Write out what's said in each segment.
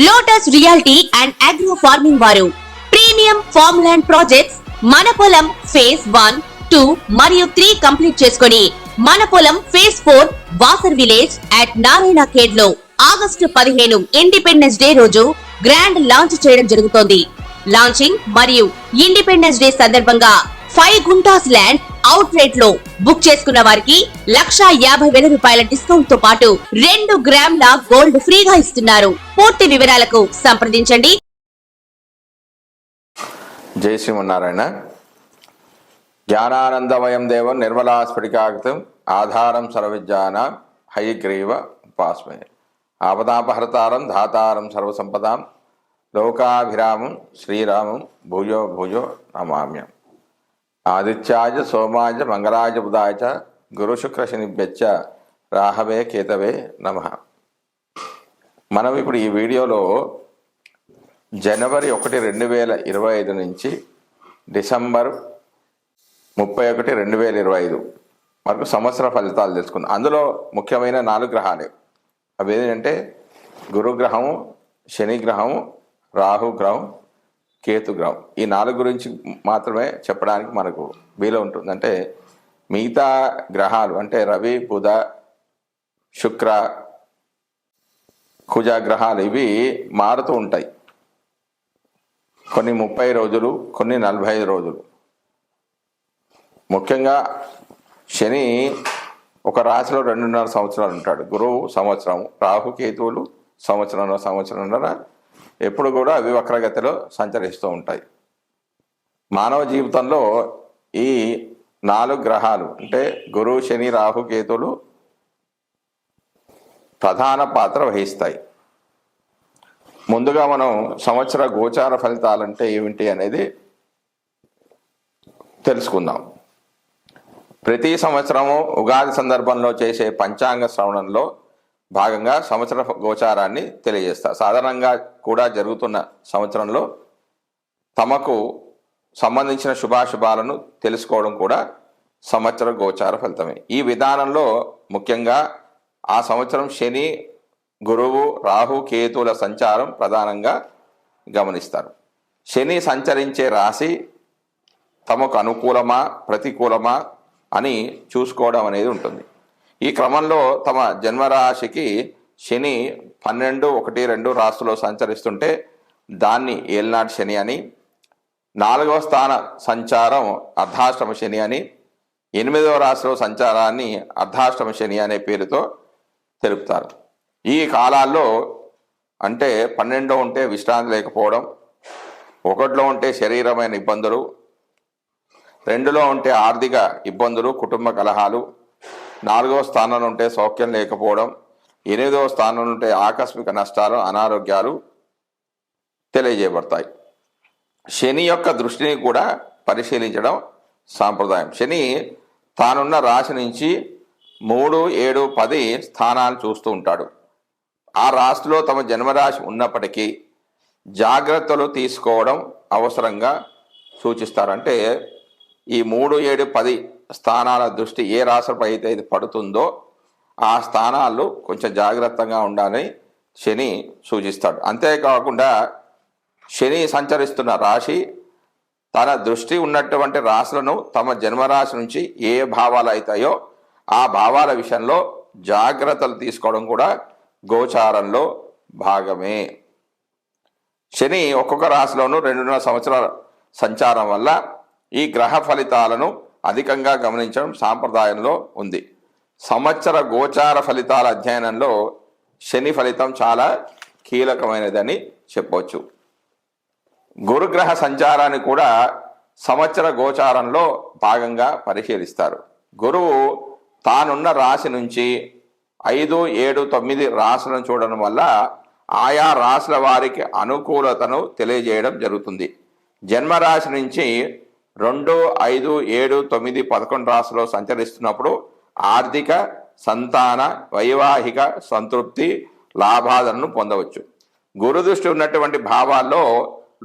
Lotus reality and agro farming వారు premium farm land projects మన పొలం ఫేజ్ 1, 2 మరియు 3 కంప్లీట్ చేసుకొని మన పొలం phase 4 Wasar village at Narayana Khed లో ఆగస్టు 15 ఇండిపెండెన్స్ డే రోజు గ్రాండ్ లాంచ్ చేయడం జరుగుతోంది. లాంచింగ్ మరియు ఇండిపెండెన్స్ డే సందర్భంగా 5 గుంటాస్ ల్యాండ్ అవుట్ రేట్ లో బుక్ చేసుకున్న వారికి 1,50,000 రూపాయల డిస్కౌంట్ తో పాటు 2 గ్రాముల గోల్డ్ ఫ్రీగా ఇస్తున్నారు. పూర్తి వివరాలకు సంప్రదించండి. జై శ్రీమన్నారాయణ. జ్ఞానానందమయం దేవం నిర్మలాస్ఫటికాకృతం ఆధారం సర్వవిద్యానాం హయగ్రీవ ఉపాస్మహే. ఆపదాపహర్తారం ధాతారం సర్వసంపదాం లోకాభిరామం శ్రీరామం భూయో భూయో నమామ్యం. ఆదిత్యాయ సోమాయ మంగళాయ బుధాయ చ గురు శుక్ర శనిభ్యశ్చ రాహవే కేతవే నమః. మనం ఇప్పుడు ఈ వీడియోలో జనవరి 1, 2025 నుంచి డిసెంబర్ 31, 2025 వరకు సంవత్సర ఫలితాలు తెలుసుకుందాం. అందులో ముఖ్యమైన 4 గ్రహాలే. అవి ఏంటంటే గురుగ్రహము, శనిగ్రహము, రాహుగ్రహం, కేతుగ్రహం. ఈ 4 గురించి మాత్రమే చెప్పడానికి మనకు వీలు ఉంటుంది. అంటే మిగతా గ్రహాలు అంటే రవి, బుధ, శుక్ర, కుజ గ్రహాలు ఇవి మారుతూ ఉంటాయి. కొన్ని 30 రోజులు, కొన్ని 45 రోజులు. ముఖ్యంగా శని ఒక రాశిలో 2.5 సంవత్సరాలు ఉంటాడు. గురువు సంవత్సరం, రాహు కేతువులు సంవత్సరంన్నర ఎప్పుడు కూడా అవి వక్రగతిలో సంచరిస్తూ ఉంటాయి. మానవ జీవితంలో ఈ 4 గ్రహాలు అంటే గురువు, శని, రాహు, కేతువులు ప్రధాన పాత్ర వహిస్తాయి. ముందుగా మనం సంవత్సర గోచార ఫలితాలంటే ఏమిటి అనేది తెలుసుకుందాం. ప్రతి సంవత్సరము ఉగాది సందర్భంలో చేసే పంచాంగ శ్రవణంలో భాగంగా సంవత్సర గోచారాన్ని తెలియజేస్తారు. సాధారణంగా కూడా జరుగుతున్న సంవత్సరంలో తమకు సంబంధించిన శుభాశుభాలను తెలుసుకోవడం కూడా సంవత్సర గోచార ఫలితమే. ఈ విధానంలో ముఖ్యంగా ఆ సంవత్సరం శని, గురువు, రాహు, కేతువుల సంచారం ప్రధానంగా గమనిస్తారు. శని సంచరించే రాశి తమకు అనుకూలమా ప్రతికూలమా అని చూసుకోవడం అనేది ఉంటుంది. ఈ క్రమంలో తమ జన్మరాశికి శని 12, 1, 2 రాశుల్లో సంచరిస్తుంటే దాన్ని ఏలినాటి శని అని, 4వ స్థాన సంచారం అర్ధాష్టమ శని అని, 8వ రాశిలో సంచారాన్ని అర్ధాష్టమ శని అనే పేరుతో తెలుపుతారు. ఈ కాలాల్లో అంటే 12లో ఉంటే విశ్రాంతి లేకపోవడం, 1లో ఉంటే శరీరమైన ఇబ్బందులు, 2లో ఉంటే ఆర్థిక ఇబ్బందులు, కుటుంబ కలహాలు, 4వ స్థానంలో ఉంటే సౌఖ్యం లేకపోవడం, 8వ స్థానంలో ఉంటే ఆకస్మిక నష్టాలు, అనారోగ్యాలు తెలియజేయబడతాయి. శని యొక్క దృష్టిని కూడా పరిశీలించడం సాంప్రదాయం. శని తానున్న రాశి నుంచి 3, 7, 10 స్థానాలు చూస్తూ ఉంటాడు. ఆ రాశిలో తమ జన్మరాశి ఉన్నప్పటికీ జాగ్రత్తలు తీసుకోవడం అవసరంగా సూచిస్తారు. అంటే ఈ 3, 7, 10 స్థానాల దృష్టి ఏ రాశిపై అయితే పడుతుందో ఆ స్థానాలు కొంచెం జాగ్రత్తగా ఉండాలని శని సూచిస్తాడు. అంతేకాకుండా శని సంచరిస్తున్న రాశి తన దృష్టి ఉన్నటువంటి రాశులను తమ జన్మరాశి నుంచి ఏ భావాలు అవుతాయో ఆ భావాల విషయంలో జాగ్రత్తలు తీసుకోవడం కూడా గోచారంలో భాగమే. శని ఒక్కొక్క రాశిలోనూ 2.5 సంవత్సరాల సంచారం వల్ల ఈ గ్రహ ఫలితాలను అధికంగా గమనించడం సాంప్రదాయంలో ఉంది. సంవత్సర గోచార ఫలితాల అధ్యయనంలో శని ఫలితం చాలా కీలకమైనదని చెప్పవచ్చు. గురుగ్రహ సంచారాన్ని కూడా సంవత్సర గోచారంలో భాగంగా పరిశీలిస్తారు. గురువు తానున్న రాశి నుంచి 5, 7, 9 రాశులను చూడడం వల్ల ఆయా రాశుల వారికి అనుకూలతను తెలియజేయడం జరుగుతుంది. జన్మరాశి నుంచి 2, 5, 7, 9, 11 రాశుల్లో సంచరిస్తున్నప్పుడు ఆర్థిక, సంతాన, వైవాహిక సంతృప్తి, లాభాలను పొందవచ్చు. గురుదృష్టి ఉన్నటువంటి భావాల్లో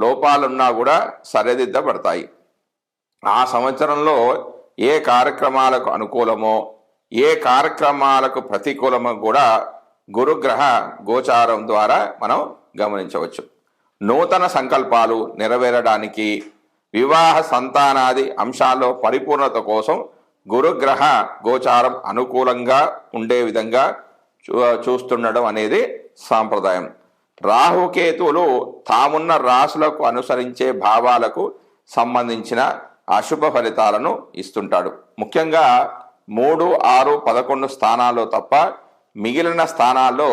లోపాలున్నా కూడా సరిదిద్దబడతాయి. ఆ సంవత్సరంలో ఏ కార్యక్రమాలకు అనుకూలమో ఏ కార్యక్రమాలకు ప్రతికూలమో కూడా గురుగ్రహ గోచారం ద్వారా మనం గమనించవచ్చు. నూతన సంకల్పాలు నెరవేరడానికి, వివాహ సంతానాది అంశాల్లో పరిపూర్ణత కోసం గురుగ్రహ గోచారం అనుకూలంగా ఉండే విధంగా చూస్తుండడం అనేది సాంప్రదాయం. రాహుకేతువులు తామున్న రాశులకు అనుసరించే భావాలకు సంబంధించిన అశుభ ఫలితాలను ఇస్తుంటాడు. ముఖ్యంగా 3, 6, 11 స్థానాల్లో తప్ప మిగిలిన స్థానాల్లో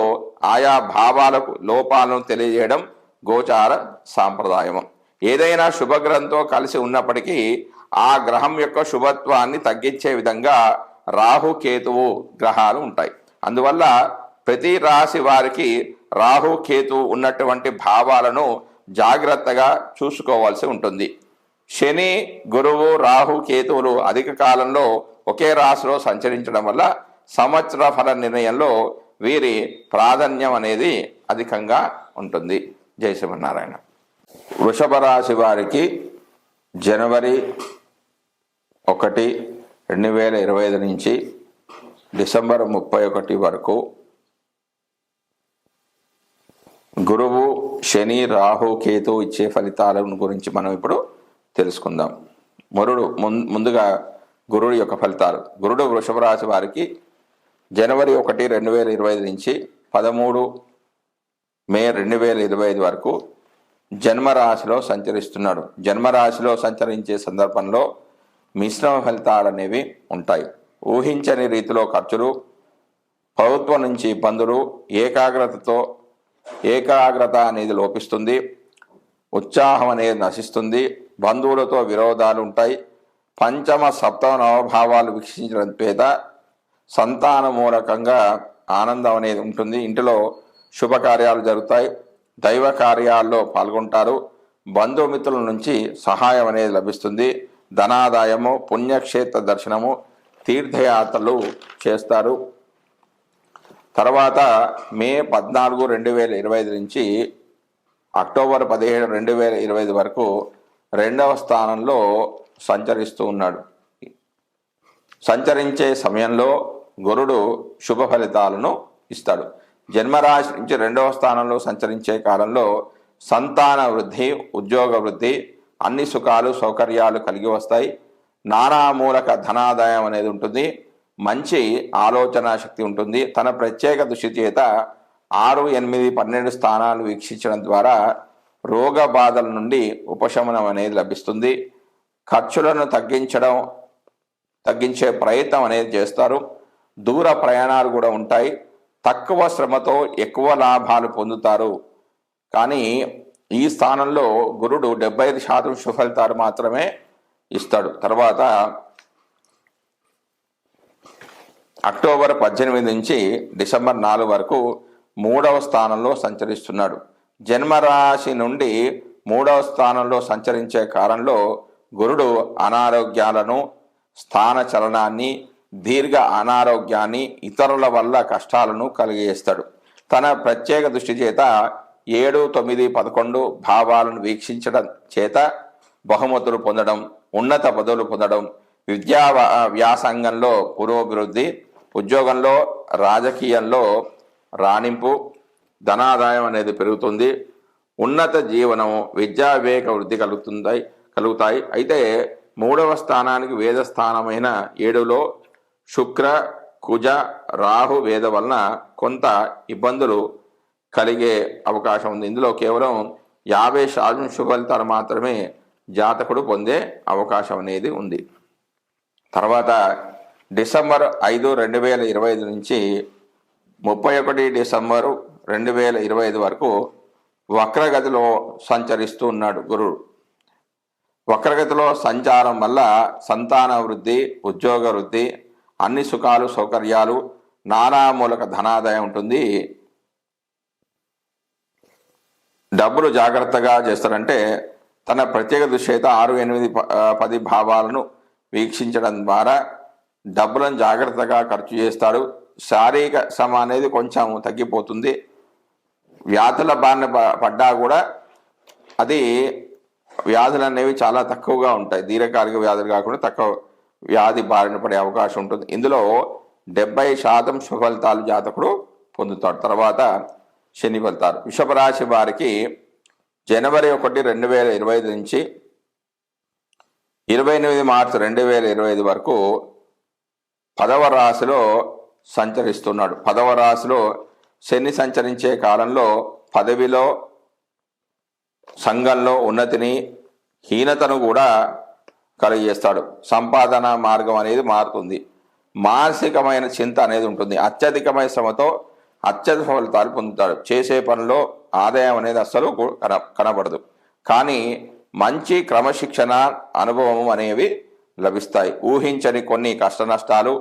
ఆయా భావాలకు లోపాలను తెలియజేయడం గోచార సాంప్రదాయం. ఏదైనా శుభగ్రహంతో కలిసి ఉన్నప్పటికీ ఆ గ్రహం యొక్క శుభత్వాన్ని తగ్గించే విధంగా రాహుకేతువు గ్రహాలు ఉంటాయి. అందువల్ల ప్రతి రాశి వారికి రాహుకేతువు ఉన్నటువంటి భావాలను జాగ్రత్తగా చూసుకోవాల్సి ఉంటుంది. శని, గురువు, రాహు, కేతువులు అధిక కాలంలో ఒకే రాశిలో సంచరించడం వల్ల సంవత్సర ఫల నిర్ణయంలో వీరి ప్రాధాన్యం అనేది అధికంగా ఉంటుంది. జై శ్రీమన్నారాయణ. వృషభ రాశి వారికి జనవరి 1, 2025 నుంచి డిసెంబర్ 31 వరకు గురువు, శని, రాహు, కేతు ఇచ్చే ఫలితాలను గురించి మనం ఇప్పుడు తెలుసుకుందాం. ముందుగా గురుడు యొక్క ఫలితాలు. గురుడు వృషభ రాశి వారికి జనవరి 1, 2025 నుంచి 13 మే 2025 వరకు జన్మరాశిలో సంచరిస్తున్నాడు. జన్మరాశిలో సంచరించే సందర్భంలో మిశ్రమ ఫలితాలు అనేవి ఉంటాయి. ఊహించని రీతిలో ఖర్చులు, ప్రభుత్వం నుంచి ఇబ్బందులు, ఏకాగ్రత అనేది లోపిస్తుంది, ఉత్సాహం అనేది నశిస్తుంది, బంధువులతో విరోధాలు ఉంటాయి, పంచమ సప్తమ నవభావాలు వీక్షించడం చేత సంతాన మూలకంగా ఆనందం అనేది ఉంటుంది. ఇంటిలో శుభకార్యాలు జరుగుతాయి, దైవ కార్యాల్లో పాల్గొంటారు, బంధుమిత్రుల నుంచి సహాయం అనేది లభిస్తుంది, ధనాదాయము, పుణ్యక్షేత్ర దర్శనము, తీర్థయాత్రలు చేస్తారు. తర్వాత మే 14, 2025 నుంచి అక్టోబర్ 17, 2025 వరకు 2వ స్థానంలో సంచరిస్తూ ఉన్నాడు. సంచరించే సమయంలో గురుడు శుభ ఫలితాలను ఇస్తాడు. జన్మరాశి నుంచి 2వ స్థానంలో సంచరించే కాలంలో సంతాన వృద్ధి, ఉద్యోగ వృద్ధి, అన్ని సుఖాలు సౌకర్యాలు కలిగి వస్తాయి. నానామూలక ధనాదాయం అనేది ఉంటుంది. మంచి ఆలోచన శక్తి ఉంటుంది. తన ప్రత్యేక దృష్టి చేత 6, 8, 12 స్థానాలు వీక్షించడం ద్వారా రోగ బాధల నుండి ఉపశమనం అనేది లభిస్తుంది. ఖర్చులను తగ్గించే ప్రయత్నం అనేది చేస్తారు. దూర ప్రయాణాలు కూడా ఉంటాయి. తక్కువ శ్రమతో ఎక్కువ లాభాలు పొందుతారు. కానీ ఈ స్థానంలో గురుడు 75% సుఫలితాలు మాత్రమే ఇస్తాడు. తర్వాత అక్టోబర్ 18 నుంచి డిసెంబర్ 4 వరకు 3వ స్థానంలో సంచరిస్తున్నాడు. జన్మరాశి నుండి 3వ స్థానంలో సంచరించే కాలంలో గురుడు అనారోగ్యాలను, స్థాన చలనాన్ని, దీర్ఘ అనారోగ్యాన్ని, ఇతరుల వల్ల కష్టాలను కలిగజేస్తాడు. తన ప్రత్యేక దృష్టి చేత 7, 9, 11 భావాలను వీక్షించడం చేత బహుమతులు పొందడం, ఉన్నత పదవులు పొందడం, వ్యాసంగంలో పురోభివృద్ధి, ఉద్యోగంలో, రాజకీయంలో రాణింపు, ధనాదాయం అనేది పెరుగుతుంది, ఉన్నత జీవనం, విద్యా వివేక వృద్ధి కలుగుతాయి. అయితే 3వ స్థానానికి వేద స్థానమైన 7లో శుక్ర, కుజ, రాహు వేద వలన కొంత ఇబ్బందులు కలిగే అవకాశం ఉంది. ఇందులో కేవలం 50% శుభ ఫలితాలు మాత్రమే జాతకుడు పొందే అవకాశం అనేది ఉంది. తర్వాత డిసెంబర్ 5, 2025 నుంచి 31 డిసెంబరు 2025 వరకు వక్రగతిలో సంచరిస్తూ ఉన్నాడు గురుడు. వక్రగతిలో సంచారం వల్ల సంతాన వృద్ధి, ఉద్యోగ వృద్ధి, అన్ని సుఖాలు సౌకర్యాలు, నానామూలక ధనాదాయం ఉంటుంది. డబ్బులు జాగ్రత్తగా చేస్తారంటే తన ప్రత్యేక దృష్టి అయితే 6, 8, 10 భావాలను వీక్షించడం ద్వారా డబ్బులను జాగ్రత్తగా ఖర్చు చేస్తాడు. శారీరక శ్రమ అనేది కొంచెం తగ్గిపోతుంది. వ్యాధుల బారిన పడ్డా కూడా అది వ్యాధులు అనేవి చాలా తక్కువగా ఉంటాయి. దీర్ఘకాలిక వ్యాధులు కాకుండా తక్కువ వ్యాధి బారిన పడే అవకాశం ఉంటుంది. ఇందులో 70% శుభ ఫలితాలు జాతకుడు పొందుతాడు. తర్వాత శని ఫలితాలు. వృషభ రాశి వారికి జనవరి 1, 2025 నుంచి 28 మార్చి 2025 వరకు 10వ రాశిలో సంచరిస్తున్నాడు. 10వ రాశిలో శని సంచరించే కాలంలో పదవిలో, సంఘంలో ఉన్నతిని, హీనతను కూడా కలిగజేస్తాడు. సంపాదన మార్గం అనేది మారుతుంది. మానసికమైన చింత అనేది ఉంటుంది. అత్యధికమైన శ్రమతో అత్యధిక ఫలితాలు పొందుతాడు. చేసే పనిలో ఆదాయం అనేది అస్సలు కనబడదు. కానీ మంచి క్రమశిక్షణ, అనుభవం అనేవి లభిస్తాయి. ఊహించని కొన్ని కష్ట నష్టాలు,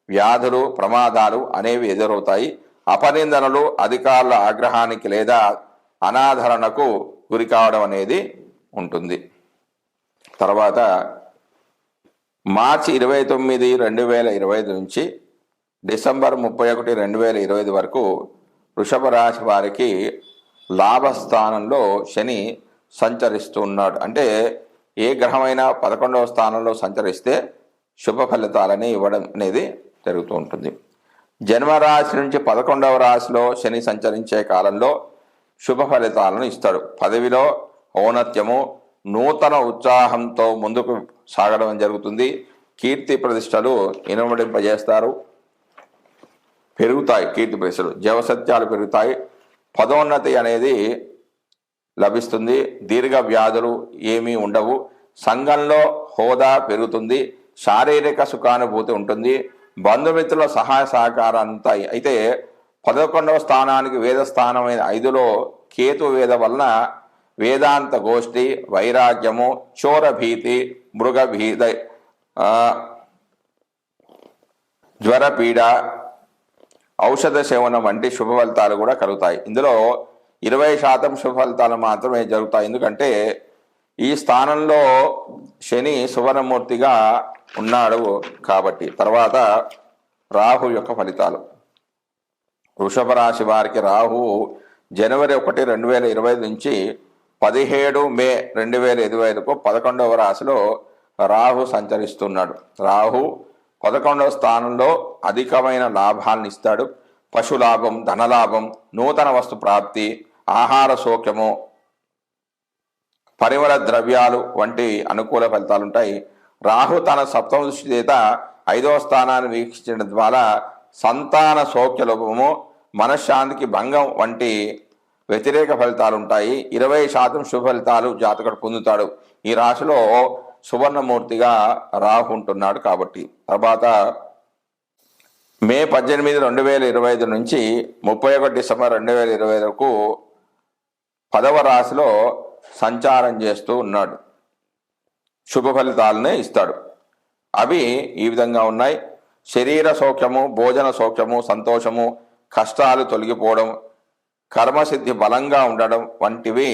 వ్యాధులు, ప్రమాదాలు అనేవి ఎదురవుతాయి. అపనిందనలు, అధికారుల ఆగ్రహానికి లేదా అనాదరణకు గురి కావడం అనేది ఉంటుంది. తర్వాత మార్చి 29, 2025 నుంచి డిసెంబర్ 31, 2025 వరకు వృషభ రాశి వారికి లాభస్థానంలో శని సంచరిస్తున్నాడు. అంటే ఏ గ్రహమైనా 11వ స్థానంలో సంచరిస్తే శుభ ఫలితాలని ఇవ్వడం అనేది జరుగుతూ ఉంటుంది. జన్మరాశి నుంచి 11వ రాశిలో శని సంచరించే కాలంలో శుభ ఫలితాలను ఇస్తాడు. పదవిలో ఔన్నత్యము, నూతన ఉత్సాహంతో ముందుకు సాగడం జరుగుతుంది. కీర్తి ప్రతిష్టలు ఇనుమడింపజేస్తారు, పెరుగుతాయి. కీర్తి ప్రతిష్టలు, జవసత్యాలు పెరుగుతాయి. పదోన్నతి అనేది లభిస్తుంది. దీర్ఘ వ్యాధులు ఏమీ ఉండవు. సంఘంలో హోదా పెరుగుతుంది. శారీరక సుఖానుభూతి ఉంటుంది. బంధుమిత్రుల సహాయ సహకారంతో అయితే 11వ స్థానానికి వేదస్థానమైన 5లో కేతు వేద వలన వేదాంత గోష్ఠి, వైరాగ్యము, చోరభీతి, మృగభీత, జ్వరపీడ, ఔషధ సేవనం వంటి శుభ ఫలితాలు కూడా కలుగుతాయి. ఇందులో 20% శుభ ఫలితాలు మాత్రమే జరుగుతాయి. ఎందుకంటే ఈ స్థానంలో శని సువర్ణమూర్తిగా ఉన్నాడు కాబట్టి. తర్వాత రాహు యొక్క ఫలితాలు. వృషభ రాశి వారికి రాహు జనవరి 1, 2025 నుంచి 17 మే 2025 11వ రాశిలో రాహు సంచరిస్తున్నాడు. రాహు 11వ స్థానంలో అధికమైన లాభాలను ఇస్తాడు. పశులాభం, ధనలాభం, నూతన వస్తు ప్రాప్తి, ఆహార సౌఖ్యము, పరిమళ ద్రవ్యాలు వంటి అనుకూల ఫలితాలు ఉంటాయి. రాహు తన సప్తమ దృష్టి చేత 5వ స్థానాన్ని వీక్షించడం ద్వారా సంతాన సౌఖ్య లోపము, మనశ్శాంతికి భంగం వంటి వ్యతిరేక ఫలితాలు ఉంటాయి. 20% శుభ ఫలితాలు జాతకుడు పొందుతాడు. ఈ రాశిలో సువర్ణమూర్తిగా రాహు ఉంటున్నాడు కాబట్టి. తర్వాత మే 18, 2025 నుంచి 31 డిసెంబర్ 2025 వరకు 10వ రాశిలో సంచారం చేస్తూ ఉన్నాడు. శుభ ఫలితాలనే ఇస్తాడు. అవి ఈ విధంగా ఉన్నాయి. శరీర సౌఖ్యము, భోజన సౌఖ్యము, సంతోషము, కష్టాలు తొలగిపోవడం, కర్మసిద్ధి బలంగా ఉండడం వంటివి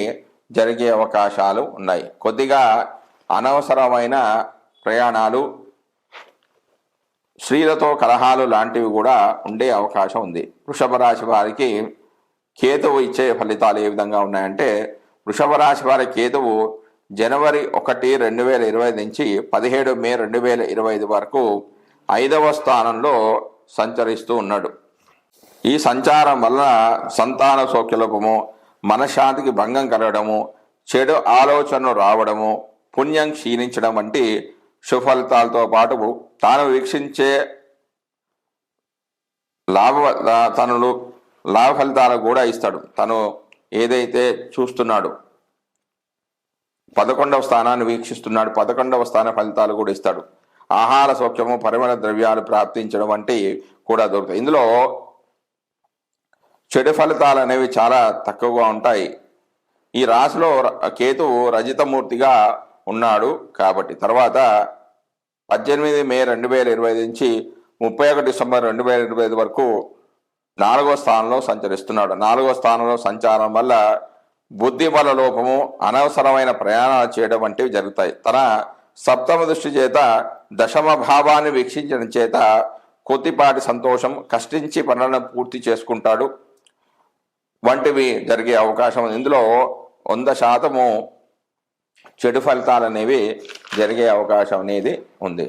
జరిగే అవకాశాలు ఉన్నాయి. కొద్దిగా అనవసరమైన ప్రయాణాలు, స్త్రీలతో కలహాలు లాంటివి కూడా ఉండే అవకాశం ఉంది. వృషభ రాశి వారికి కేతువు ఇచ్చే ఫలితాలు ఏ విధంగా ఉన్నాయంటే, వృషభ రాశి వారి కేతువు జనవరి 1, 2025 నుంచి 17 మే 2025 వరకు 5వ స్థానంలో సంచరిస్తూ ఉన్నాడు. ఈ సంచారం వలన సంతాన సౌఖ్యలోపము, మనశ్శాంతికి భంగం కలగడము, చెడు ఆలోచనలు రావడము, పుణ్యం క్షీణించడం వంటి సుఫలితాలతో పాటు తాను వీక్షించే లాభ ఫలితాలు కూడా ఇస్తాడు. తను ఏదైతే చూస్తున్నాడు, 11వ స్థానాన్ని వీక్షిస్తున్నాడు, 11వ స్థాన ఫలితాలు కూడా ఇస్తాడు. ఆహార సౌఖ్యము, పరిమళ ద్రవ్యాలు ప్రాప్తించడం వంటి కూడా దొరుకుతాయి. ఇందులో చెడు ఫలితాలు అనేవి చాలా తక్కువగా ఉంటాయి. ఈ రాశిలో కేతువు రజితమూర్తిగా ఉన్నాడు కాబట్టి. తర్వాత 18 మే 2025 నుంచి 31 డిసెంబర్ 2025 వరకు 4వ స్థానంలో సంచరిస్తున్నాడు. 4వ స్థానంలో సంచారం వల్ల బుద్ధిబల లోపము, అనవసరమైన ప్రయాణాలు చేయడం వంటివి జరుగుతాయి. తన సప్తమ దృష్టి చేత దశమ భావాన్ని వీక్షించడం చేత కొద్దిపాటి సంతోషం, కష్టించి పనులను పూర్తి చేసుకుంటాడు వంటివి జరిగే అవకాశం ఉంది. ఇందులో 100% చెడు ఫలితాలు అనేవి జరిగే అవకాశం అనేది ఉంది.